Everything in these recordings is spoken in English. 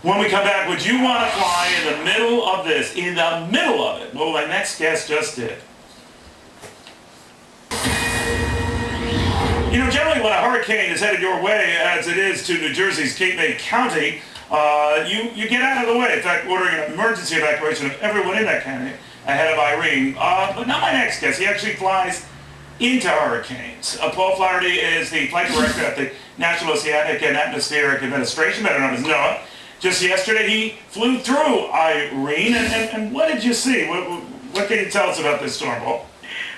When we come back, would you want to fly in the middle of this? In the middle of it? Well, my next guest just did. You know, generally when a hurricane is headed your way, as it is to New Jersey's Cape May County, you get out of the way. In fact, ordering an emergency evacuation of everyone in that county ahead of Irene. But not my next guest. He actually flies into hurricanes. Paul Flaherty is the flight director at the National Oceanic and Atmospheric Administration, better known as NOAA. Just yesterday, he flew through Irene, and what did you see? What can you tell us about this storm, Paul?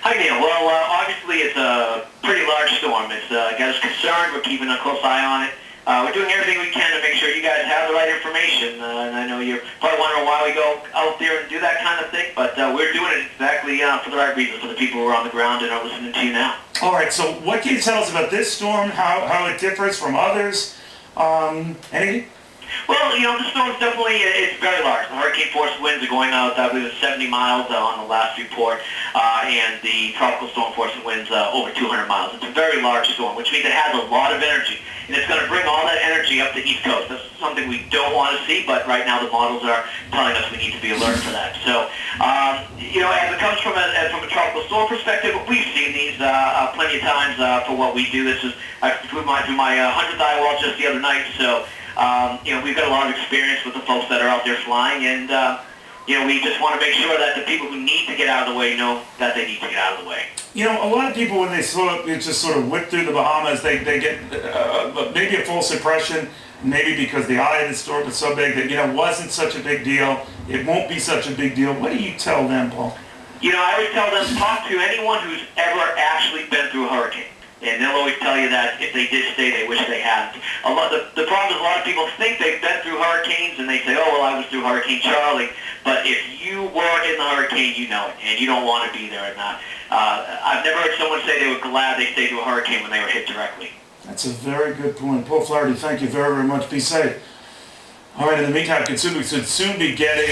Hi, Neil. Well, obviously it's a pretty large storm. It's got us concerned. We're keeping a close eye on it. We're doing everything we can to make sure you guys have the right information. And I know you're probably wondering why we go out there and do that kind of thing, but we're doing it exactly for the right reasons, for the people who are on the ground and are listening to you now. All right, so what can you tell us about this storm, how it differs from others? Anything? Well, you know, the storm's definitely, it's very large. The hurricane force winds are going out, I believe, 70 miles on the last report, and the tropical storm force winds over 200 miles. It's a very large storm, which means it has a lot of energy, and it's going to bring all that energy up the East Coast. That's something we don't want to see, but right now the models are telling us we need to be alert for that. So, you know, as it comes from a tropical storm perspective, we've seen these plenty of times for what we do. This is, I flew my 100th eye wall just the other night, so you know, we've got a lot of experience with the folks that are out there flying, and you know, we just want to make sure that the people who need to get out of the way know that they need to get out of the way. You know, a lot of people, when they just sort of whip through the Bahamas, they get maybe a false impression, maybe because the eye of the storm was so big that, you know, wasn't such a big deal. It won't be such a big deal. What do you tell them, Paul? You know, I would tell them, talk to anyone who's ever actually been through a hurricane. And they'll always tell you that if they did stay, they wish they hadn't. The problem is a lot of people think they've been through hurricanes, and they say, oh, well, I was through Hurricane Charlie. But if you were in the hurricane, you know it, and you don't want to be there or not. I've never heard someone say they were glad they stayed through a hurricane when they were hit directly. That's a very good point. Paul Flaherty, thank you very, very much. Be safe. All right, in the meantime, we should soon be getting